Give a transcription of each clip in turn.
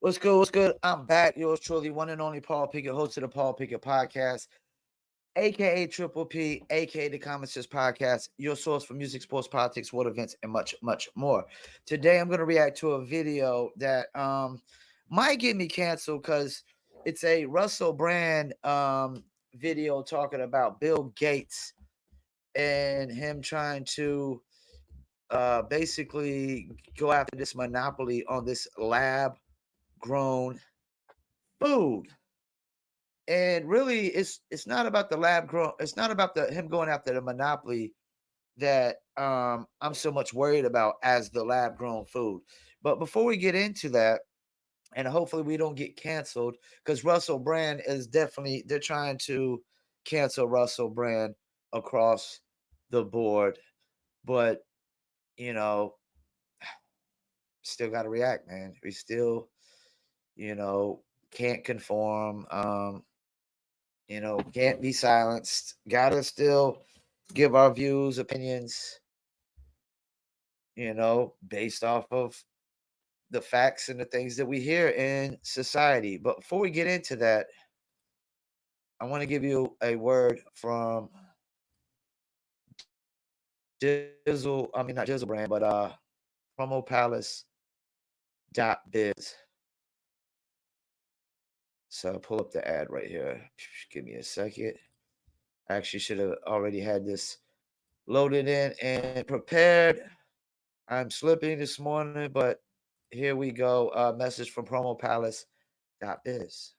What's good? What's good? I'm back. Yours truly, one and only Paul Pickett, host of the Paul Pickett Podcast, aka Triple P, aka the Common Sense Podcast, your source for music, sports, politics, world events, and much, much more. Today, I'm going to react to a video that might get me canceled because it's a Russell Brand video talking about Bill Gates and him trying to basically go after this monopoly on this lab grown food. And really, it's not about the lab grown. It's not about him going after the monopoly that I'm so much worried about as the lab grown food. But before we get into that, and hopefully we don't get canceled, because Russell Brand is definitely, they're trying to cancel Russell Brand across the board. But you know, still got to react, man. We still, can't conform. Can't be silenced. Gotta still give our views, opinions, based off of the facts and the things that we hear in society. But before we get into that, I want to give you a word from Jizzle. I mean, not Jizzle Brand, but Promopalace.biz. So pull up the ad right here. Give me a second. I actually should have already had this loaded in and prepared. I'm slipping this morning, but here we go. Message from promopalace.biz.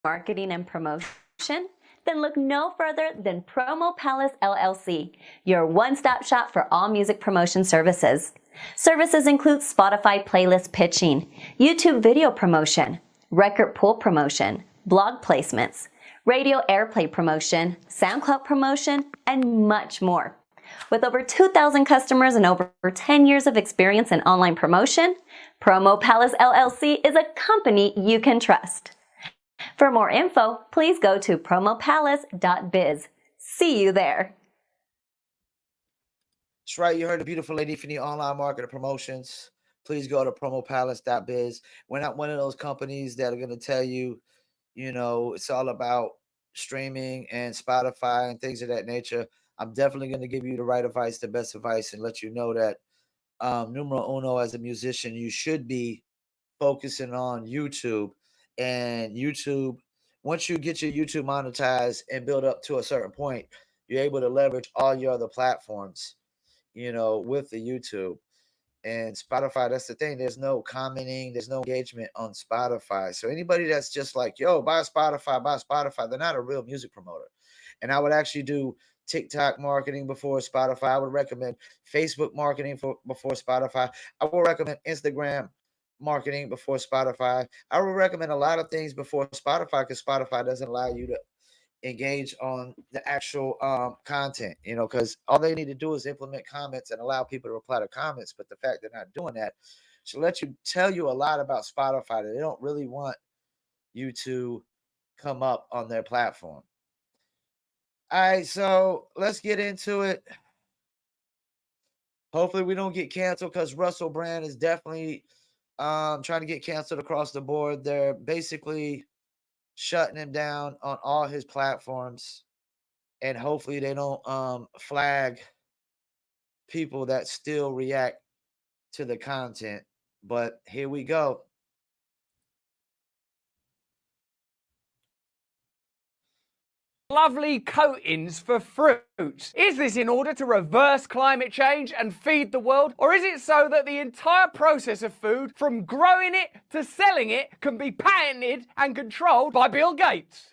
Marketing and promotion? Then look no further than Promo Palace LLC, your one-stop shop for all music promotion services. Services include Spotify playlist pitching, YouTube video promotion, record pool promotion, blog placements, radio airplay promotion, SoundCloud promotion, and much more. With over 2,000 customers and over 10 years of experience in online promotion, Promo Palace LLC is a company you can trust. For more info, please go to promopalace.biz. See you there. That's right. You heard the beautiful lady. If you need online marketing promotions, please go to promopalace.biz. We're not one of those companies that are going to tell you, it's all about streaming and Spotify and things of that nature. I'm definitely going to give you the right advice, the best advice, and let you know that numero uno as a musician, you should be focusing on YouTube. And YouTube, once you get your YouTube monetized and build up to a certain point, you're able to leverage all your other platforms, with the YouTube. And Spotify, that's the thing. There's no commenting, there's no engagement on Spotify. So anybody that's just like, yo, buy Spotify, they're not a real music promoter. And I would actually do TikTok marketing before Spotify. I would recommend Facebook marketing before Spotify. I would recommend Instagram marketing before Spotify. I would recommend a lot of things before Spotify, because Spotify doesn't allow you to engage on the actual content, because all they need to do is implement comments and allow people to reply to comments. But the fact they're not doing that should tell you a lot about Spotify, that they don't really want you to come up on their platform. All right, so let's get into it. Hopefully we don't get canceled, because Russell Brand is definitely trying to get canceled across the board. They're basically shutting him down on all his platforms, and hopefully they don't flag people that still react to the content. But here we go. Lovely coatings for fruits. Is this in order to reverse climate change and feed the world? Or is it so that the entire process of food, from growing it to selling it, can be patented and controlled by Bill Gates?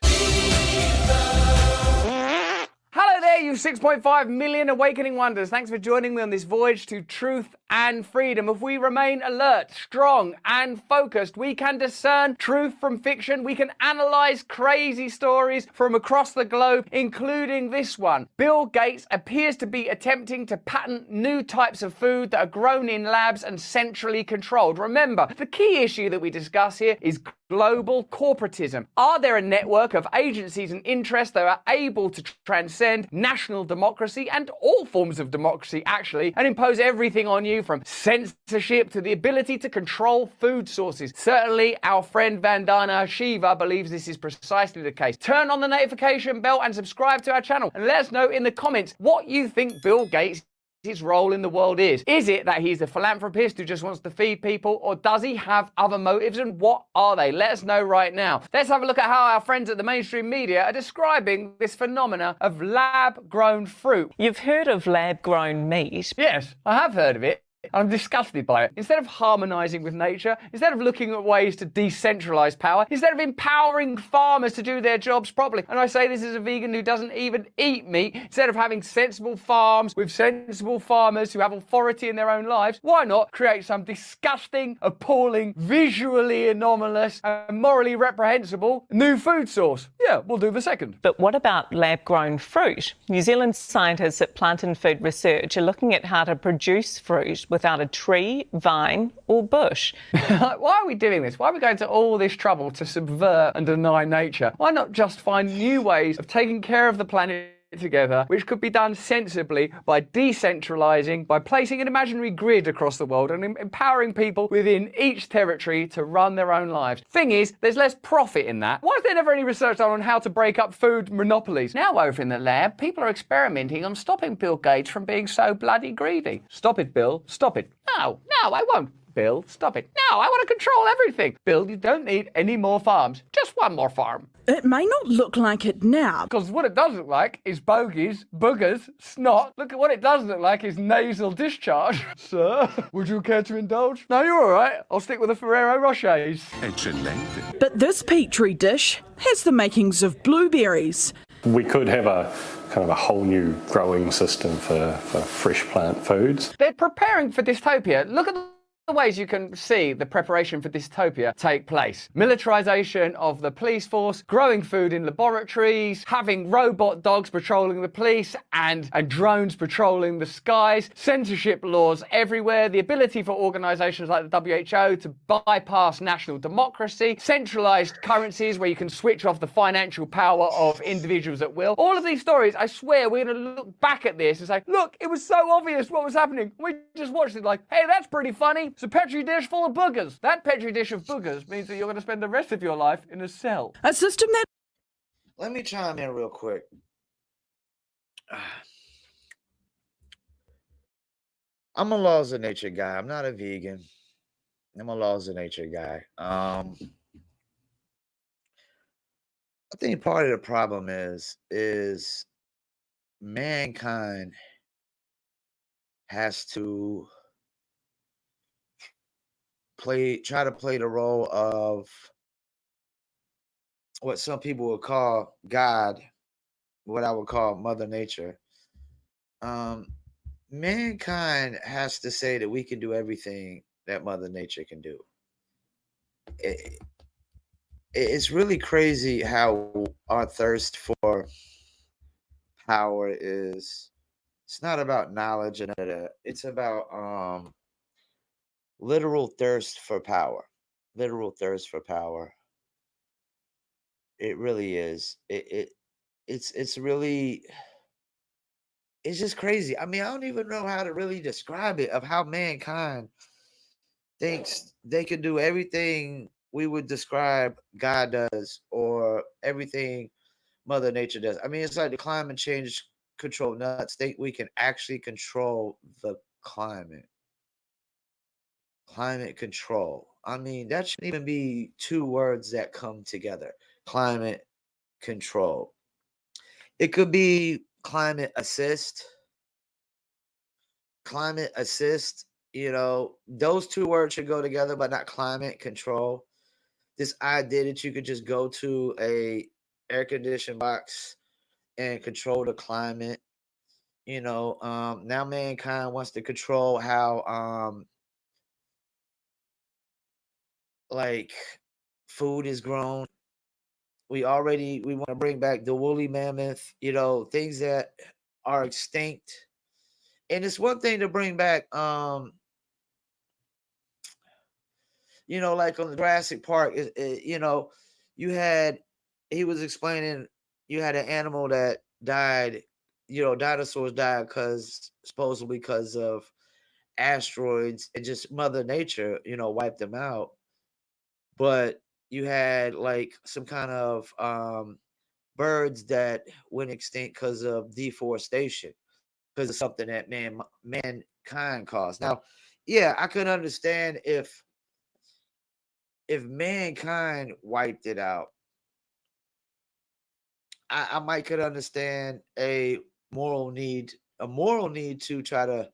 Hello there, you 6.5 million awakening wonders. Thanks for joining me on this voyage to truth and freedom. If we remain alert, strong, and focused, we can discern truth from fiction. We can analyze crazy stories from across the globe, including this one. Bill Gates appears to be attempting to patent new types of food that are grown in labs and centrally controlled. Remember, the key issue that we discuss here is global corporatism. Are there a network of agencies and interests that are able to transcend national democracy and all forms of democracy, actually, and impose everything on you you, from censorship to the ability to control food sources. Certainly, our friend Vandana Shiva believes this is precisely the case. Turn on the notification bell and subscribe to our channel, and let us know in the comments what you think Bill Gates' his role in the world is. Is it that he's a philanthropist who just wants to feed people, or does he have other motives, and what are they? Let us know right now. Let's have a look at how our friends at the mainstream media are describing this phenomena of lab-grown fruit. You've heard of lab-grown meat. Yes, I have heard of it. I'm disgusted by it. Instead of harmonizing with nature, instead of looking at ways to decentralize power, instead of empowering farmers to do their jobs properly, and I say this as a vegan who doesn't even eat meat, instead of having sensible farms with sensible farmers who have authority in their own lives, why not create some disgusting, appalling, visually anomalous, and morally reprehensible new food source? Yeah, we'll do the second. But what about lab-grown fruit? New Zealand scientists at Plant and Food Research are looking at how to produce fruit without a tree, vine, or bush. Why are we doing this? Why are we going to all this trouble to subvert and deny nature? Why not just find new ways of taking care of the planet together, which could be done sensibly by decentralizing, by placing an imaginary grid across the world and empowering people within each territory to run their own lives. Thing is, there's less profit in that. Why is there never any research done on how to break up food monopolies? Now over in the lab, people are experimenting on stopping Bill Gates from being so bloody greedy. Stop it, Bill. Stop it. No, I won't. Bill, stop it. No, I want to control everything. Bill, you don't need any more farms. Just one more farm. It may not look like it now. Because what it does look like is bogies, boogers, snot. Look at what it does look like is nasal discharge. Sir, would you care to indulge? No, you're all right. I'll stick with the Ferrero Rochers. Excelente. But this petri dish has the makings of blueberries. We could have a kind of a whole new growing system for fresh plant foods. They're preparing for dystopia. Look at the ways you can see the preparation for dystopia take place. Militarization of the police force, growing food in laboratories, having robot dogs patrolling the police and drones patrolling the skies, censorship laws everywhere, the ability for organizations like the WHO to bypass national democracy, centralized currencies where you can switch off the financial power of individuals at will. All of these stories, I swear, we're going to look back at this and say, look, it was so obvious what was happening. We just watched it like, hey, that's pretty funny. It's a petri dish full of boogers. That petri dish of boogers means that you're going to spend the rest of your life in a cell. A system that... Let me chime in real quick. I'm a laws of nature guy. I'm not a vegan. I'm a laws of nature guy. I think part of the problem is mankind has to try to play the role of what some people would call God, what I would call Mother Nature. Mankind has to say that we can do everything that Mother Nature can do. It's really crazy how our thirst for power is. It's not about knowledge and that. It's about literal thirst for power. Literal thirst for power. It really is. It's really, it's just crazy. I mean, I don't even know how to really describe it, of how mankind thinks they can do everything we would describe God does, or everything Mother Nature does. I mean, it's like the climate change control nuts think we can actually control the climate. Climate control. I mean, that shouldn't even be two words that come together. Climate control. It could be climate assist. Climate assist, those two words should go together, but not climate control. This idea that you could just go to a air conditioned box and control the climate. Now mankind wants to control how like food is grown. We want to bring back the woolly mammoth, things that are extinct. And it's one thing to bring back like on the Jurassic Park, he was explaining, you had an animal that died, dinosaurs died supposedly because of asteroids and just Mother Nature, wiped them out. But you had like some kind of birds that went extinct because of deforestation, because of something that mankind caused. Now, yeah, I could understand if mankind wiped it out. I might could understand a moral need to try to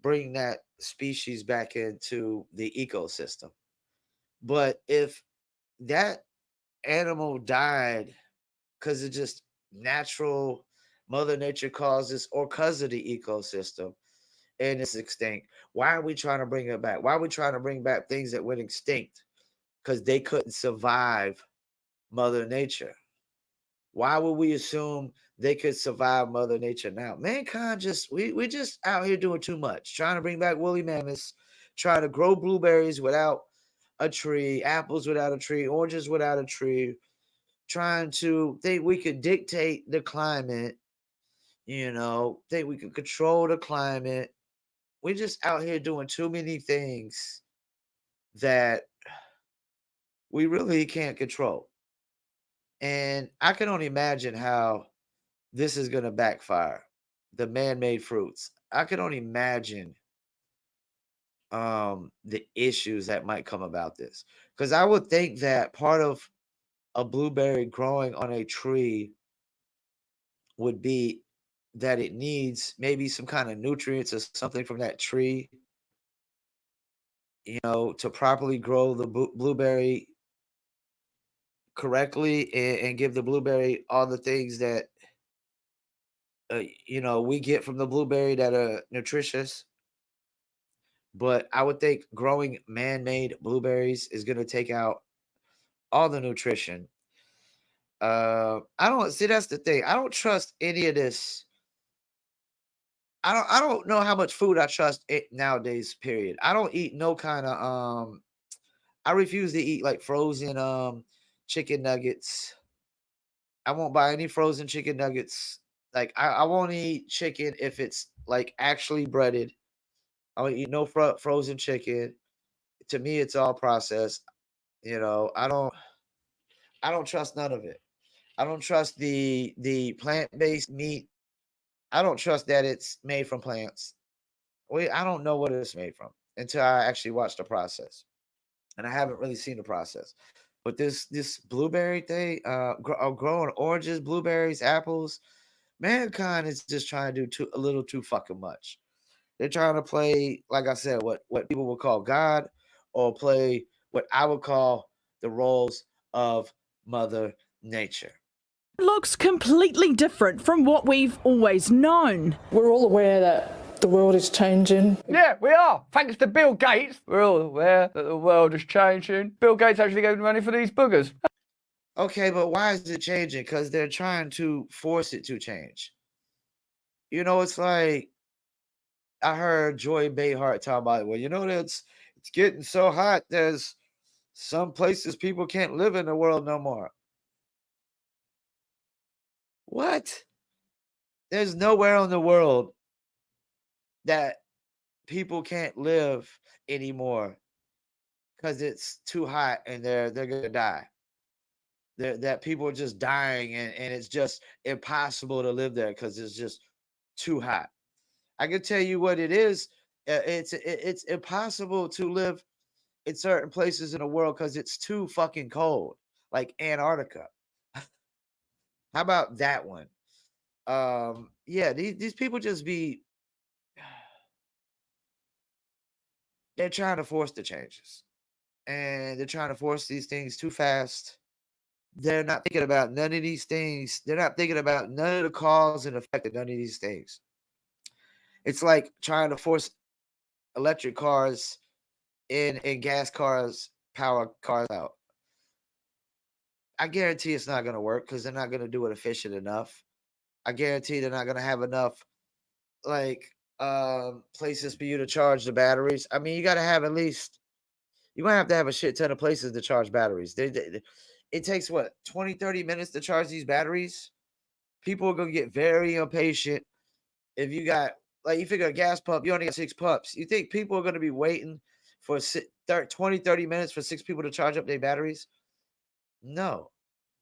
bring that species back into the ecosystem. But if that animal died because of just natural Mother Nature causes or because of the ecosystem and it's extinct, why are we trying to bring it back? Why are we trying to bring back things that went extinct because they couldn't survive Mother Nature? Why would we assume they could survive Mother Nature now? Mankind we just out here doing too much, trying to bring back woolly mammoths, trying to grow blueberries without a tree, apples without a tree, oranges without a tree, trying to think we could dictate the climate, think we could control the climate. We're just out here doing too many things that we really can't control. And I can only imagine how this is going to backfire. The man-made fruits. I can only imagine the issues that might come about this. Because I would think that part of a blueberry growing on a tree would be that it needs maybe some kind of nutrients or something from that tree, to properly grow the blueberry correctly and give the blueberry all the things that we get from the blueberry that are nutritious. But I would think growing man-made blueberries is going to take out all the nutrition. I don't see, that's the thing. I don't trust any of this. I don't know how much food I trust it nowadays, period. I don't eat no kind of I refuse to eat like frozen chicken nuggets. I won't buy any frozen chicken nuggets. Like I won't eat chicken if it's like actually breaded. I don't eat no frozen chicken. To me, it's all processed. I don't trust none of it. I don't trust the plant-based meat. I don't trust that it's made from plants. I don't know what it's made from until I actually watch the process, and I haven't really seen the process. But this blueberry thing, growing oranges, blueberries, apples, mankind is just trying to do a little too fucking much. They're trying to play, like I said, what people would call God, or play what I would call the roles of Mother Nature. Looks completely different from what we've always known. We're all aware that the world is changing. Yeah, we are. Thanks to Bill Gates, we're all aware that the world is changing. Bill Gates actually gave money for these boogers. Okay, but why is it changing? Because they're trying to force it to change. It's like I heard Joy Behar talk about, well, it's getting so hot. There's some places people can't live in the world no more. What? There's nowhere in the world that people can't live anymore because it's too hot and they're gonna die. That people are just dying and it's just impossible to live there because it's just too hot. I can tell you what it is. It's impossible to live in certain places in the world because it's too fucking cold, like Antarctica. How about that one? Yeah, these people just they're trying to force the changes, and they're trying to force these things too fast. They're not thinking about none of these things. They're not thinking about none of the cause and effect of none of these things. It's like trying to force electric cars and gas cars, power cars out. I guarantee it's not going to work because they're not going to do it efficient enough. I guarantee they're not going to have enough like places for you to charge the batteries. I mean, you got to have at least, you're going to have a shit ton of places to charge batteries. It takes what, 20, 30 minutes to charge these batteries? People are going to get very impatient if you got like you figure a gas pump, you only got 6 pumps. You think people are going to be waiting for 20, 30 minutes for 6 people to charge up their batteries? No.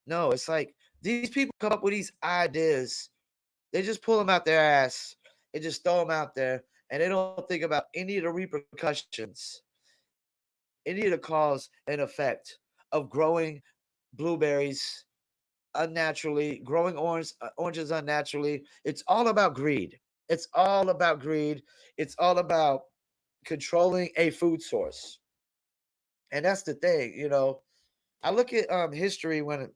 No, it's like these people come up with these ideas. They just pull them out their ass and just throw them out there. And they don't think about any of the repercussions, any of the cause and effect of growing blueberries unnaturally, growing oranges unnaturally. It's all about greed. It's all about greed. It's all about controlling a food source. And that's the thing, you know. I look at history when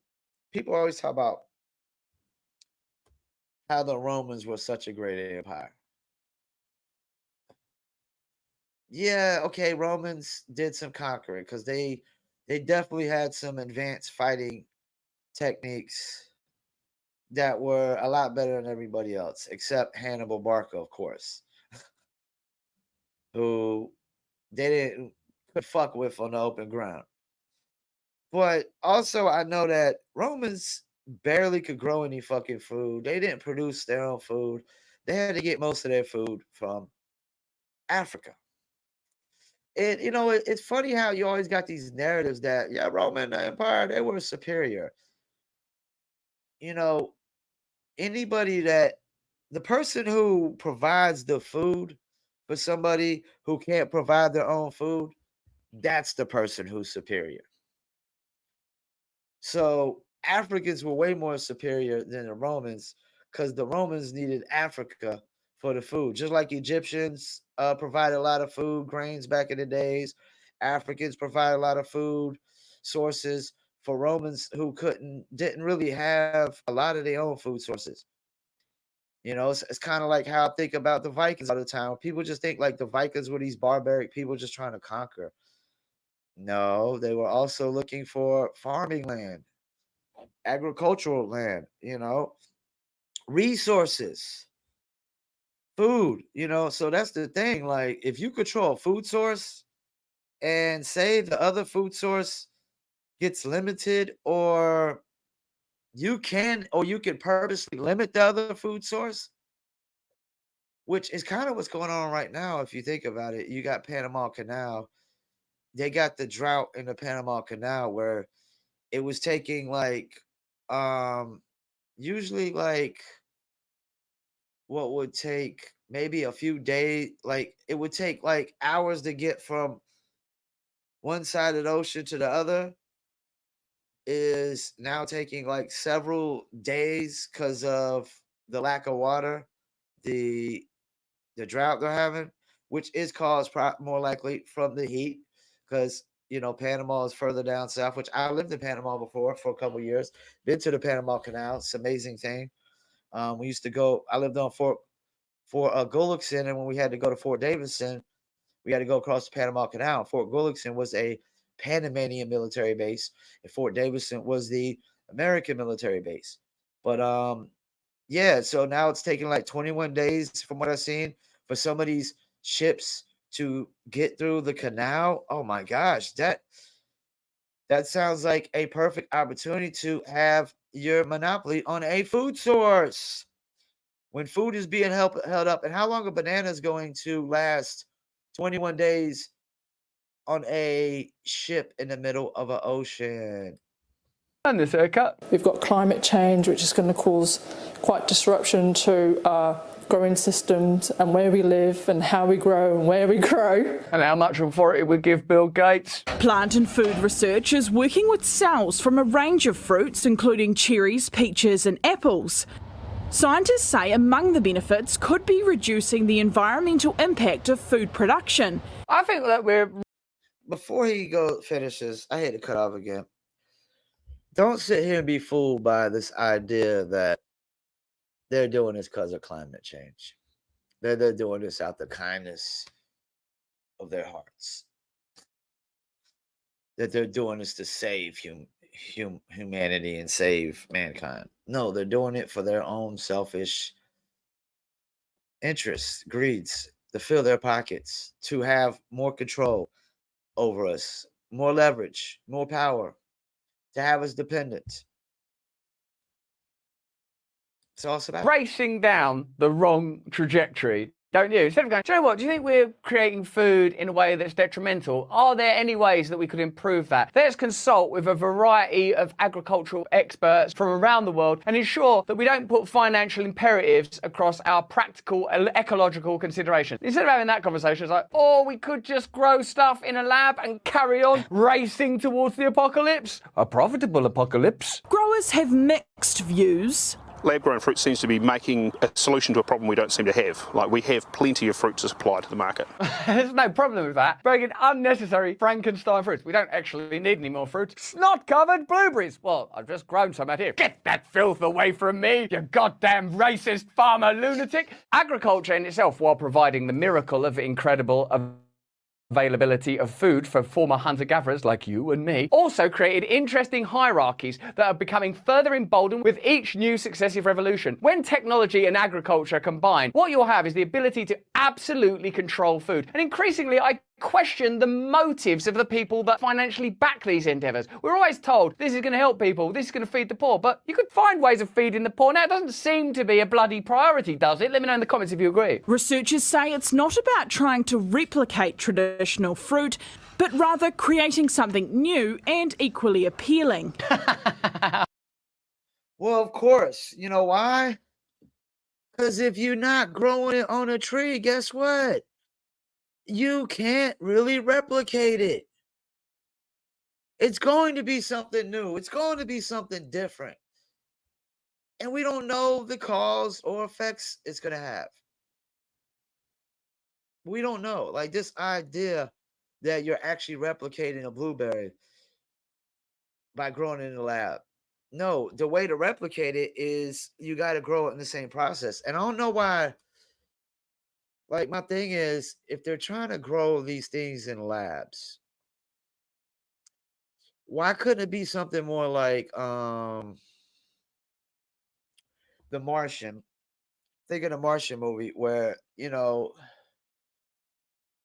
people always talk about how the Romans were such a great empire. Yeah, okay, Romans did some conquering because they definitely had some advanced fighting techniques that were a lot better than everybody else, except Hannibal Barca, of course, who they didn't could fuck with on the open ground. But also, I know that Romans barely could grow any fucking food. They didn't produce their own food. They had to get most of their food from Africa. And you know, it's funny how you always got these narratives that yeah, Roman Empire they were superior. You know, anybody that the person who provides the food for somebody who can't provide their own food, that's the person who's superior. So Africans were way more superior than the Romans because the Romans needed Africa for the food, just like Egyptians provided a lot of food, grains back in the days. Africans provided a lot of food sources for Romans who didn't really have a lot of their own food sources. You know, it's kind of like how I think about the Vikings all the time. People just think like the Vikings were these barbaric people just trying to conquer. No, they were also looking for farming land, agricultural land, you know, resources, food, you know. So that's the thing. Like, if you control a food source and say the other food source gets limited, or you can purposely limit the other food source, which is kind of what's going on right now. If you think about it, you got Panama Canal. They got the drought in the Panama Canal where it was taking like usually like what would take maybe a few days, like it would take like hours to get from one side of the ocean to the other, is now taking like several days because of the lack of water, the drought they're having, which is caused more likely from the heat, because you know Panama is further down south. Which I lived in Panama before for a couple of years. Been to the Panama Canal. It's an amazing thing. We used to go. I lived on Fort Gullickson, and when we had to go to Fort Davidson, we had to go across the Panama Canal. Fort Gullickson was a Panamanian military base, and Fort Davidson was the American military base. But yeah, so now it's taking like 21 days from what I've seen for some of these ships to get through the canal. Oh my gosh, that sounds like a perfect opportunity to have your monopoly on a food source. When food is being held up, and how long a banana is going to last 21 days on a ship in the middle of an ocean? And this haircut. We've got climate change, which is going to cause quite disruption to our growing systems and where we live and how we grow and where we grow. And how much authority would give Bill Gates? Plant and food research is working with cells from a range of fruits, including cherries, peaches and apples. Scientists say among the benefits could be reducing the environmental impact of food production. I think that we're... Before he finishes, I hate to cut off again. Don't sit here and be fooled by this idea that they're doing this because of climate change. They're doing this out the kindness of their hearts. That they're doing this to save humanity and save mankind. No, they're doing it for their own selfish interests, greeds, to fill their pockets, to have more control over us, more leverage, more power, to have us dependent. So it's about racing down the wrong trajectory. don't you? Instead of going, do you know what? Do you think we're creating food in a way that's detrimental? Are there any ways that we could improve that? Let's consult with a variety of agricultural experts from around the world and ensure that we don't put financial imperatives across our practical ecological considerations. Instead of having that conversation, it's like, oh, we could just grow stuff in a lab and carry on racing towards the apocalypse. A profitable apocalypse. Growers have mixed views. Lab-grown fruit seems to be making a solution to a problem we don't seem to have. Like, we have plenty of fruit to supply to the market. There's no problem with that. Bringing unnecessary Frankenstein fruits. We don't actually need any more fruit. Snot-covered blueberries. Well, I've just grown some out here. Get that filth away from me, you goddamn racist farmer lunatic. Agriculture in itself, while providing the miracle of incredible availability of food for former hunter-gatherers like you and me, also created interesting hierarchies that are becoming further emboldened with each new successive revolution. When technology and agriculture combine, what you'll have is the ability to absolutely control food. And increasingly, I question the motives of the people that financially back these endeavours. We're always told this is going to help people, this is going to feed the poor, but you could find ways of feeding the poor. Now, it doesn't seem to be a bloody priority, does it? Let me know in the comments if you agree. Researchers say it's not about trying to replicate traditional fruit, but rather creating something new and equally appealing. Well, of course. You know why? Because if you're not growing it on a tree, guess what? You can't really replicate it. It's going to be something new. It's going to be something different. And we don't know the cause or effects it's going to have. We don't know. Like, this idea that you're actually replicating a blueberry by growing it in the lab. No, the way to replicate it is you got to grow it in the same process. And I don't know why. Like, my thing is, if they're trying to grow these things in labs, why couldn't it be something more like The Martian? Think of the Martian movie where,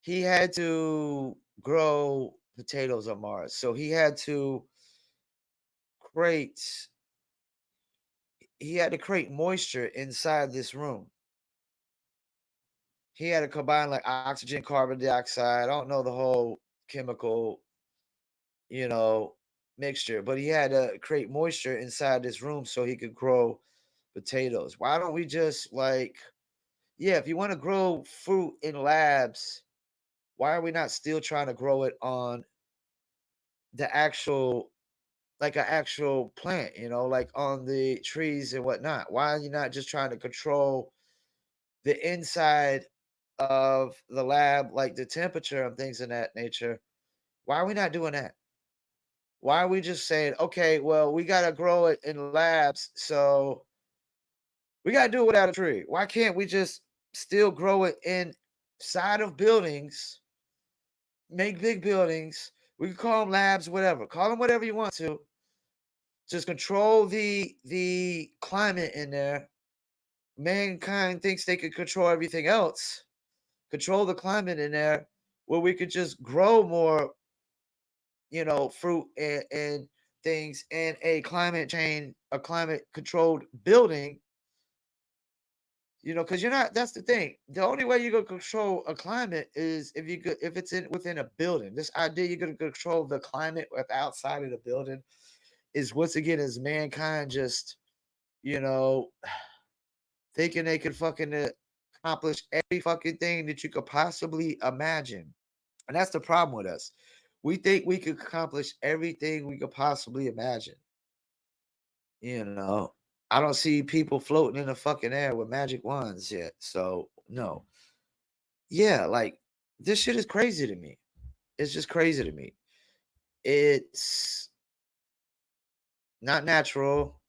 he had to grow potatoes on Mars. So he had to create moisture inside this room. He had to combine like oxygen, carbon dioxide. I don't know the whole chemical, mixture, but he had to create moisture inside this room so he could grow potatoes. Why don't we just if you want to grow fruit in labs, why are we not still trying to grow it on the actual, like an actual plant, like on the trees and whatnot? Why are you not just trying to control the inside of the lab, like the temperature and things of that nature? Why are we not doing that? Why are we just saying, okay, well, we got to grow it in labs, so we got to do it without a tree? Why can't we just still grow it inside of buildings, make big buildings? We can call them labs, whatever. Call them whatever you want to. Just control the climate in there. Mankind thinks they could control everything else. Control the climate in there where we could just grow more, fruit and things in a climate controlled building, because that's the thing. The only way you're going to control a climate is if it's within a building. This idea you're going to control the climate outside of the building is, once again, is mankind just, thinking they could fucking accomplish every fucking thing that you could possibly imagine. And that's the problem with us. We think we could accomplish everything we could possibly imagine. I don't see people floating in the fucking air with magic wands yet. So, no. Yeah, like, this shit is crazy to me. It's just crazy to me. It's not natural.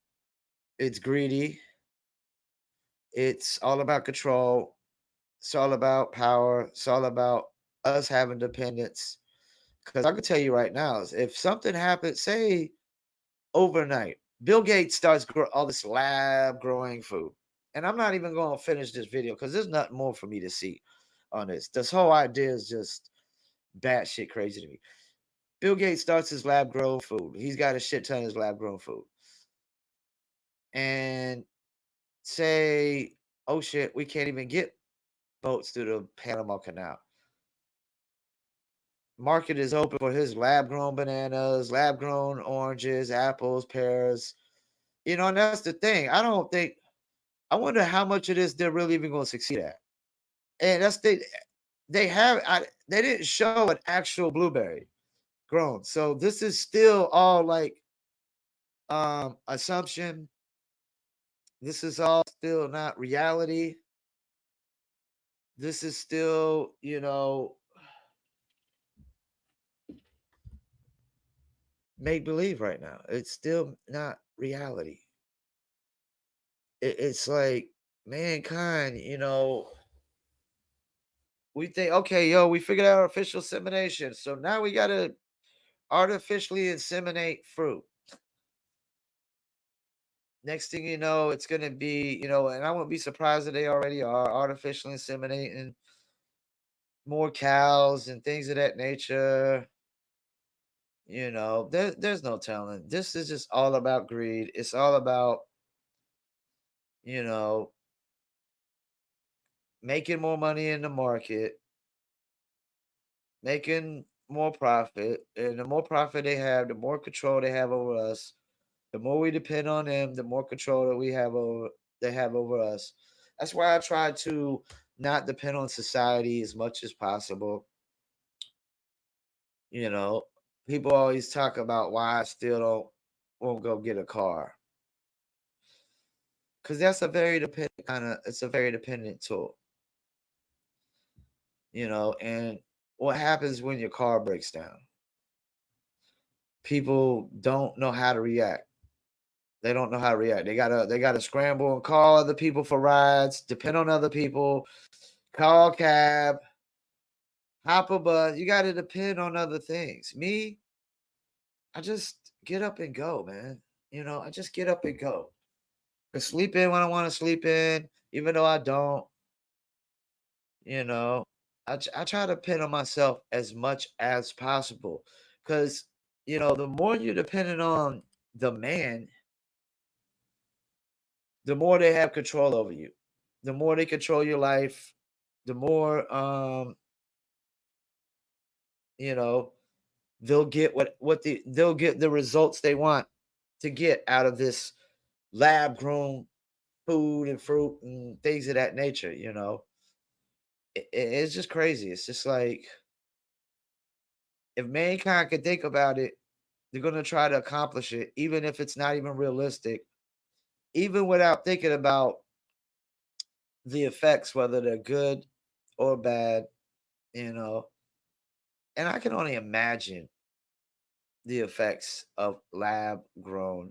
It's greedy. It's all about control. It's all about power. It's all about us having dependence. Because I can tell you right now, if something happens, say overnight, Bill Gates starts all this lab growing food. And I'm not even going to finish this video because there's nothing more for me to see on this. This whole idea is just batshit crazy to me. Bill Gates starts his lab grown food. He's got a shit ton of his lab grown food. And say, oh shit, we can't even get boats through the Panama Canal. Market is open for his lab-grown bananas, lab-grown oranges, apples, pears. And that's the thing. I wonder how much of this they're really even going to succeed at. And they didn't show an actual blueberry grown. So this is still all like assumption. This is all still not reality. This is still, make believe right now. It's still not reality. It's like mankind, we think, okay, we figured out artificial insemination. So now we got to artificially inseminate fruit. Next thing you know, it's going to be, and I wouldn't be surprised that they already are artificially inseminating more cows and things of that nature. There's no telling. This is just all about greed. It's all about, you know, making more money in the market, making more profit. And the more profit they have, the more control they have over us. The more we depend on them, the more control that they have over us. That's why I try to not depend on society as much as possible. You know, People always talk about why I still won't go get a car. Cause that's a very it's a very dependent tool. And what happens when your car breaks down? People don't know how to react. They don't know how to react. They gotta scramble and call other people for rides, depend on other people, call a cab, hop a bus. You gotta depend on other things. Me, I just get up and go, man. I just get up and go. I sleep in when I want to sleep in, even though I don't. You know, I try to depend on myself as much as possible, because the more you're dependent on the man, the more they have control over you, the more they control your life, the more you know they'll get the results they want to get out of this lab grown food and fruit and things of that nature. It's just crazy. It's just like, if mankind could think about it, they're going to try to accomplish it, even if it's not even realistic, even without thinking about the effects, whether they're good or bad, you know. And I can only imagine the effects of lab grown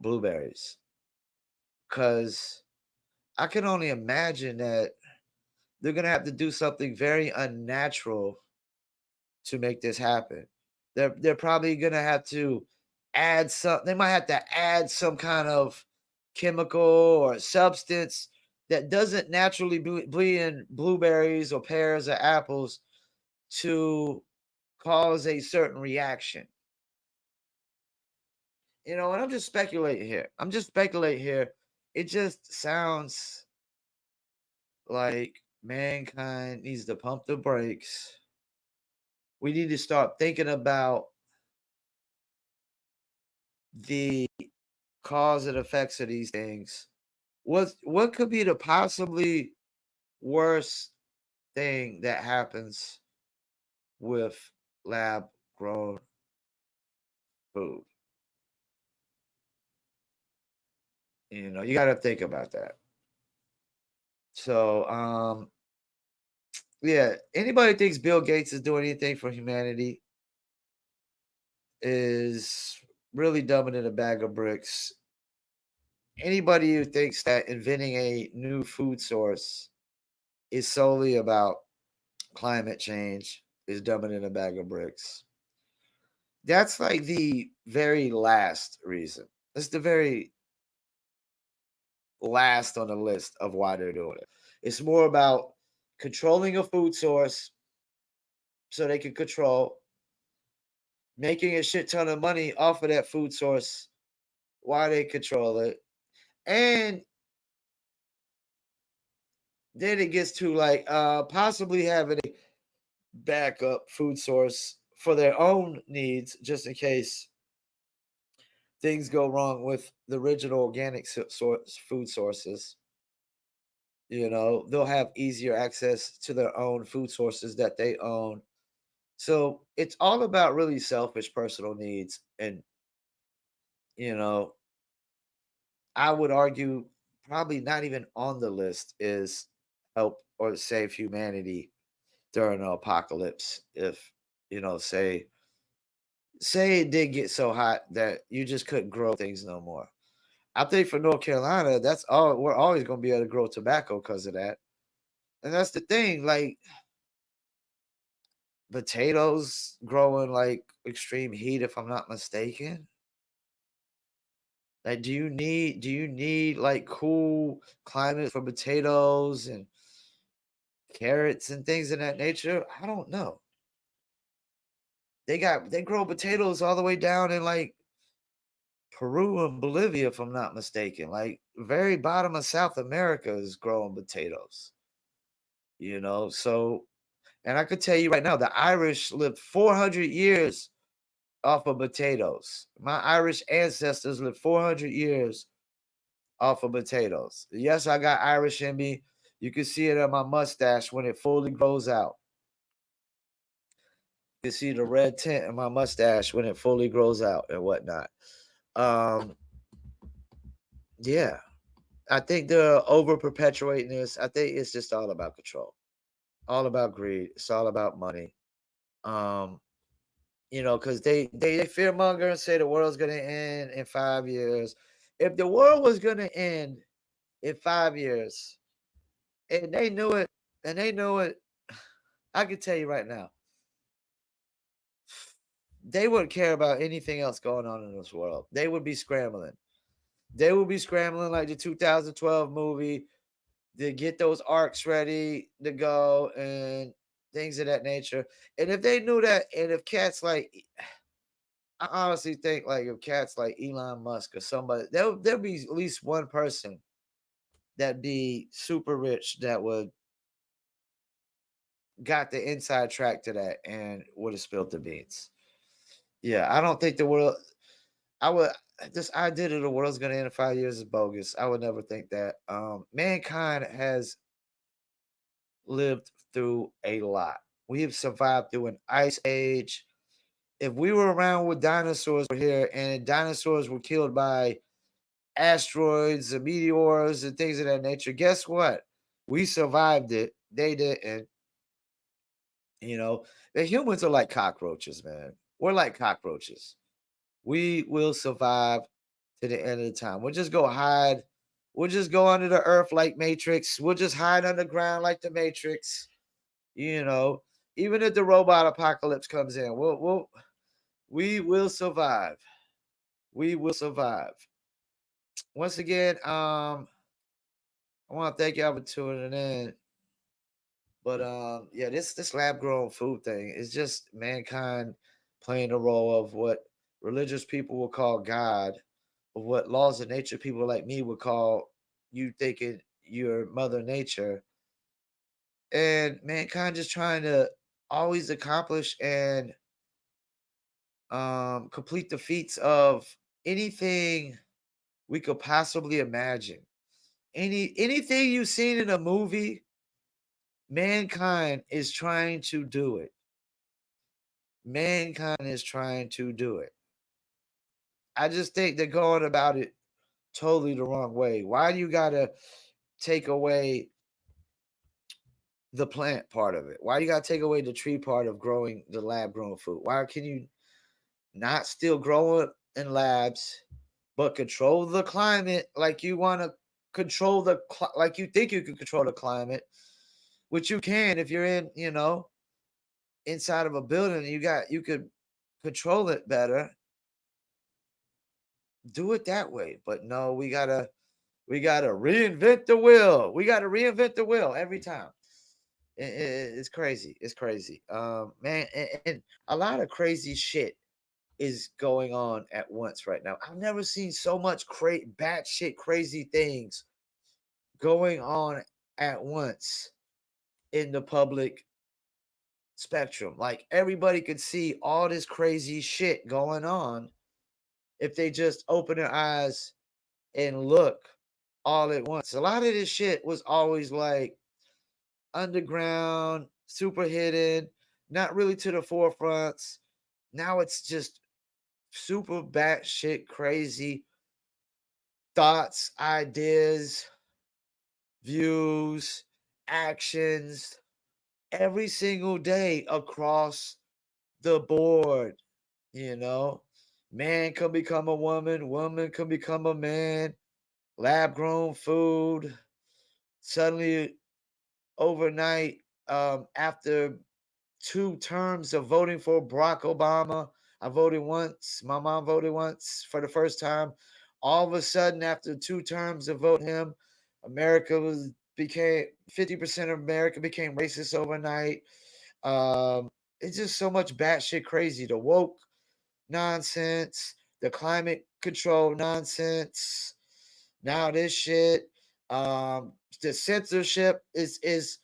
blueberries, because I can only imagine that they're going to have to do something very unnatural to make this happen. They're probably going to have to they might have to add some kind of chemical or substance that doesn't naturally be in blueberries or pears or apples to cause a certain reaction. And I'm just speculating here. It just sounds like mankind needs to pump the brakes. We need to start thinking about the cause and effects of these things. What could be the possibly worst thing that happens with lab grown food? You got to think about that. So, yeah, anybody thinks Bill Gates is doing anything for humanity is really dumbing in a bag of bricks. Anybody who thinks that inventing a new food source is solely about climate change is dumbing in a bag of bricks. That's like the very last reason. That's the very last on the list of why they're doing it. It's more about controlling a food source so they can control, making a shit ton of money off of that food source while they control it, and then it gets to like possibly having a backup food source for their own needs, just in case things go wrong with the original organic food sources. They'll have easier access to their own food sources that they own. So it's all about really selfish personal needs. And, you know, I would argue probably not even on the list is help or save humanity during an apocalypse. If, say it did get so hot that you just couldn't grow things no more. I think for North Carolina, that's all we're always going to be able to grow tobacco because of that. And that's the thing, like potatoes grow in like extreme heat, if I'm not mistaken. Like, do you need like cool climate for potatoes and carrots and things of that nature? I don't know. They grow potatoes all the way down in like Peru and Bolivia, if I'm not mistaken. Like very bottom of South America is growing potatoes. So and I could tell you right now, the Irish lived 400 years off of potatoes. My Irish ancestors lived 400 years off of potatoes. Yes, I got Irish in me. You can see it on my mustache when it fully grows out. You can see the red tint in my mustache when it fully grows out and whatnot. Um, yeah, I think they're over perpetuating this. I think it's just all about control, all about greed. It's all about money. Um, because they fear monger and say the world's gonna end in 5 years. If the world was gonna end in 5 years, and they knew it, and they know it, I can tell you right now, they wouldn't care about anything else going on in this world. They would be scrambling. They would be scrambling like the 2012 movie to get those arcs ready to go and things of that nature. And if they knew that, and if cats like, I honestly think like if cats like Elon Musk or somebody, there'll be at least one person that be super rich that would got the inside track to that and would have spilled the beans. Yeah, I don't think the world. I would this idea that the world's gonna end in 5 years is bogus. I would never think that. Mankind has lived through a lot. We have survived through an ice age. If we were around with dinosaurs were here and dinosaurs were killed by asteroids and meteors and things of that nature, guess what? We survived it. They didn't. You know, the humans are like cockroaches, man. We're like cockroaches. We will survive to the end of the time. We'll just go hide. We'll just go under the earth like Matrix. We'll just hide underground like the Matrix. You know, even if the robot apocalypse comes in, we will survive. We will survive. Once again, I want to thank y'all for tuning in. But yeah, this lab grown food thing is just mankind playing the role of what religious people will call God, of what laws of nature people like me would call you thinking you're Mother Nature, and mankind just trying to always accomplish and complete the feats of anything we could possibly imagine. Anything you've seen in a movie, mankind is trying to do it. Mankind is trying to do it. I just think they're going about it totally the wrong way. Why do you gotta take away the plant part of it? Why do you gotta take away the tree part of growing the lab grown food? Why can you not still grow it in labs, but control the climate like you want to control like you think you can control the climate, which you can if you're in, inside of a building. You could control it better. Do it that way. But no, we gotta reinvent the wheel. We gotta reinvent the wheel every time. It's crazy. It's crazy. Man, and a lot of crazy shit is going on at once right now. I've never seen so much batshit crazy things going on at once in the public spectrum. Like everybody could see all this crazy shit going on if they just open their eyes and look all at once. A lot of this shit was always like underground, super hidden, not really to the forefronts. Now it's just super batshit crazy thoughts, ideas, views, actions every single day across the board. You know, man can become a woman, woman can become a man, lab grown food. Suddenly, overnight, after 2 terms of voting for Barack Obama, I voted once. My mom voted once for the first time. All of a sudden, after 2 terms of voting him, America became 50% of America became racist overnight. It's just so much batshit crazy. The woke nonsense, the climate control nonsense. Now this shit, the censorship is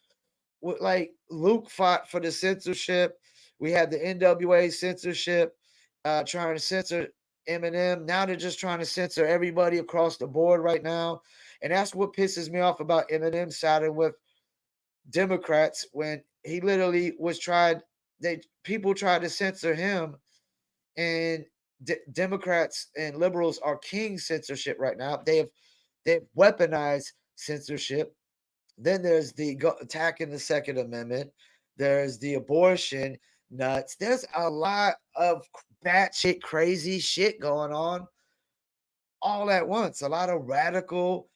like Luke fought for the censorship. We had the NWA censorship, trying to censor Eminem. Now they're just trying to censor everybody across the board right now, and that's what pisses me off about Eminem siding with Democrats when he literally was tried. People tried to censor him, and Democrats and liberals are king censorship right now. They've weaponized censorship. Then there's the attacking the Second Amendment. There's the abortion nuts. There's a lot of batshit crazy shit going on all at once. A lot of radical,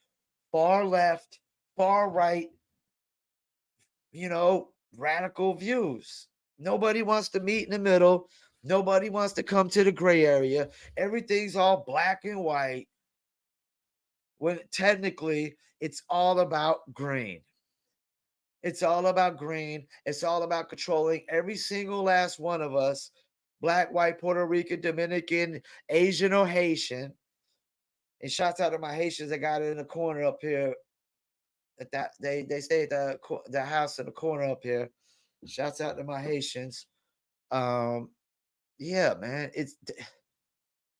far left, far right, radical views. Nobody wants to meet in the middle. Nobody wants to come to the gray area. Everything's all black and white when technically it's all about green. It's all about green. It's all about controlling every single last one of us, black, white, Puerto Rican, Dominican, Asian, or Haitian. And shouts out to my Haitians that got it in the corner up here. At that they stay at the house in the corner up here. Shouts out to my Haitians. Um, yeah, man,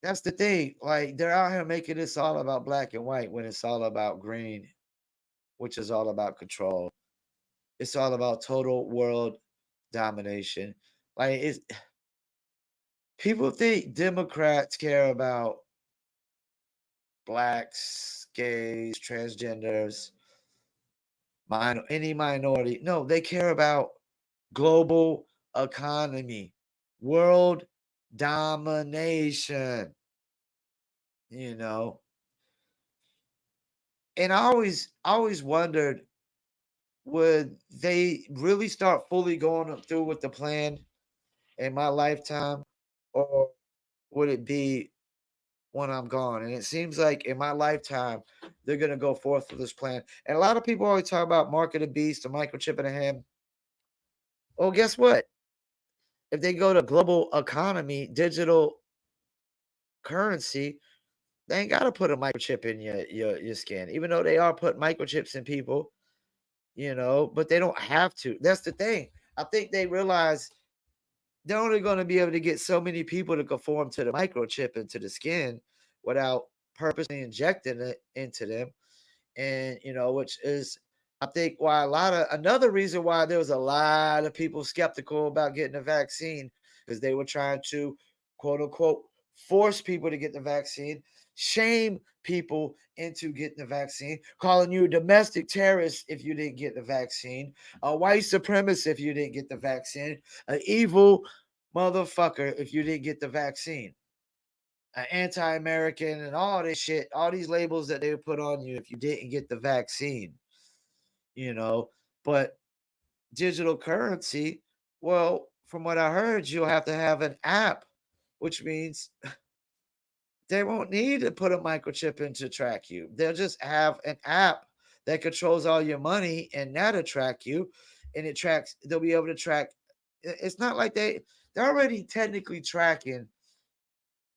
that's the thing. Like they're out here making this all about black and white when it's all about green, which is all about control. It's all about total world domination. Like it's people think Democrats care about blacks, gays, transgenders, any minority. No, they care about global economy, world domination. You know, and I always wondered, would they really start fully going through with the plan in my lifetime, or would it be when I'm gone? And it seems like in my lifetime, they're gonna go forth with this plan. And a lot of people always talk about mark of the beast, the microchip in the hand. Well, guess what? If they go to global economy, digital currency, they ain't gotta put a microchip in your skin, even though they are putting microchips in people, but they don't have to. That's the thing. I think they realize they're only going to be able to get so many people to conform to the microchip into the skin without purposely injecting it into them. And, which is, I think, why another reason why there was a lot of people skeptical about getting the vaccine, because they were trying to, quote unquote, force people to get the vaccine, shame people into getting the vaccine, calling you a domestic terrorist if you didn't get the vaccine, a white supremacist if you didn't get the vaccine, an evil motherfucker if you didn't get the vaccine, an anti-American, and all this shit, all these labels that they put on you if you didn't get the vaccine, you know. But digital currency, well, from what I heard, you'll have to have an app, which means they won't need to put a microchip in to track you. They'll just have an app that controls all your money, and that'll track you, and they'll be able to track. It's not like they're already technically tracking.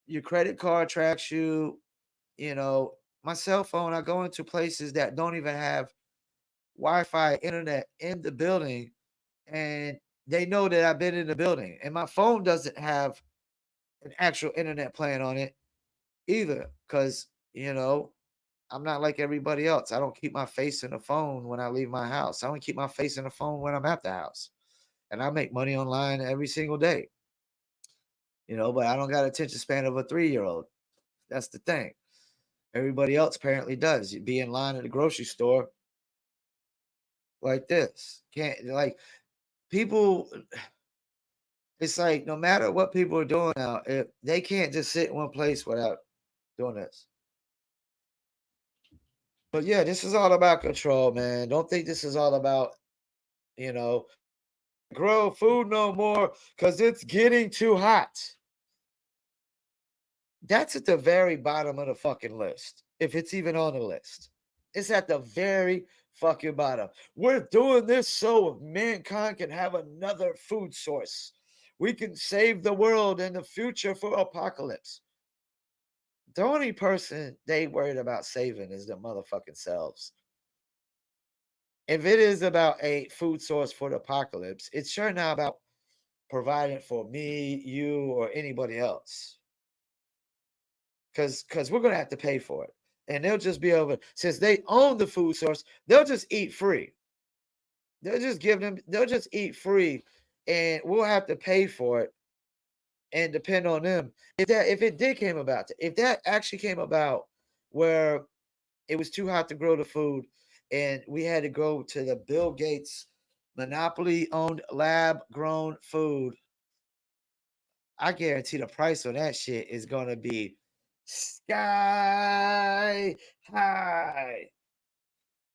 Your credit card tracks you. My cell phone, I go into places that don't even have Wi-Fi internet in the building, and they know that I've been in the building, and my phone doesn't have an actual internet plan on it either, because I'm not like everybody else. I don't keep my face in the phone when I leave my house. I don't keep my face in the phone when I'm at the house, and I make money online every single day. But I don't got attention span of a 3-year-old. That's the thing. Everybody else apparently does. You'd be in line at the grocery store like this. Can't like people. It's like no matter what people are doing now, if they can't just sit in one place without doing this. But yeah, this is all about control, man. Don't think this is all about, you know, grow food no more because it's getting too hot. That's at the very bottom of the fucking list, if it's even on the list. It's at the very fucking bottom. We're doing this so mankind can have another food source. We can save the world in the future for apocalypse. The only person they worried about saving is their motherfucking selves. If it is about a food source for the apocalypse, it's sure not about providing for me, you, or anybody else. Because we're gonna have to pay for it. And they'll just be able, since they own the food source, they'll just eat free. They'll just eat free, and we'll have to pay for it and depend on them. If that actually came about where it was too hot to grow the food and we had to go to the Bill Gates monopoly owned lab grown food, I guarantee the price on that shit is gonna be sky high.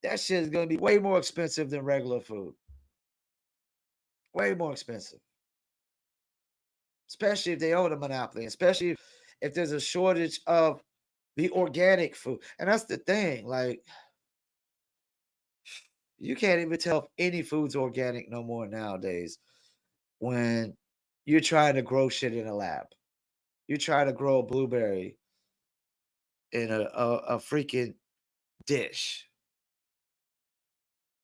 That shit is gonna be way more expensive than regular food. Way more expensive. Especially if they own a monopoly, especially if there's a shortage of the organic food. And that's the thing, like you can't even tell if any food's organic no more nowadays when you're trying to grow shit in a lab. You try to grow a blueberry in a freaking dish.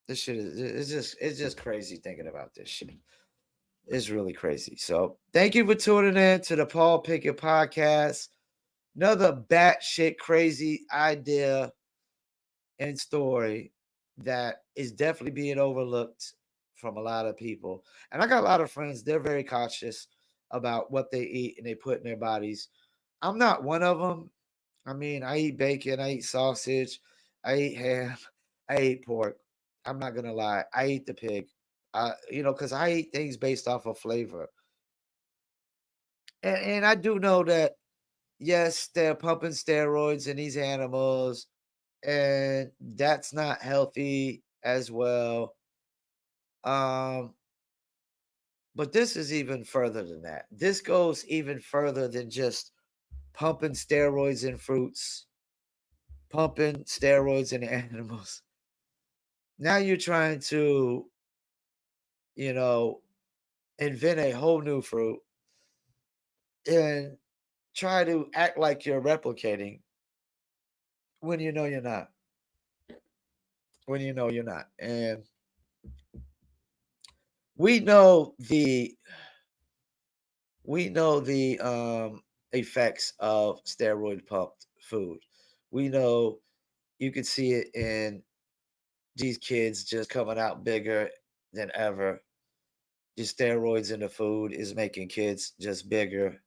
This shit is it's just crazy thinking about this shit. It's really crazy. So thank you for tuning in to the Paul Pickett podcast. Another batshit crazy idea and story that is definitely being overlooked from a lot of people. And I got a lot of friends, they're very cautious about what they eat and they put in their bodies. I'm not one of them. I mean, I eat bacon, I eat sausage, I eat ham, I eat pork. I'm not gonna lie. I eat the pig. Because I eat things based off of flavor. And I do know that yes, they're pumping steroids in these animals, and that's not healthy as well. Um, but this is even further than that. This goes even further than just pumping steroids in fruits, pumping steroids in animals. Now you're trying to, you know, invent a whole new fruit and try to act like you're replicating when you know you're not. When you know you're not. And we know the effects of steroid pumped food. We know you can see it in these kids just coming out bigger than ever. The steroids in the food is making kids just bigger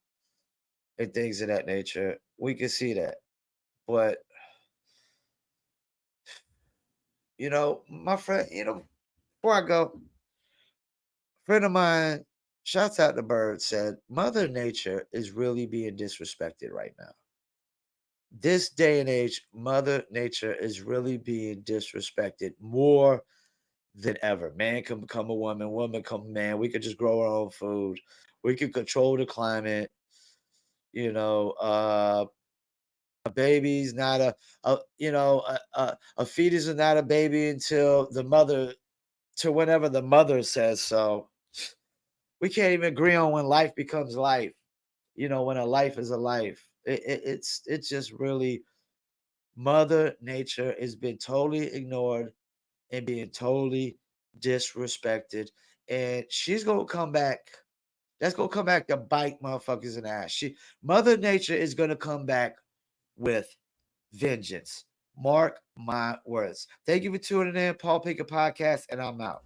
and things of that nature. We can see that. But my friend, before I go, a friend of mine, shouts out to Bird, said, Mother Nature is really being disrespected right now. This day and age, Mother Nature is really being disrespected more than ever. Man can become a woman, woman become a man. We could just grow our own food. We could control the climate. A baby's not a fetus is not a baby until whenever the mother says so. We can't even agree on when life becomes life. When a life is a life. It's just really Mother Nature has been totally ignored and being totally disrespected. And she's gonna come back. That's gonna come back to bite motherfuckers in the ass. Mother Nature is gonna come back with vengeance. Mark my words. Thank you for tuning in, Paul Pickett Podcast, and I'm out.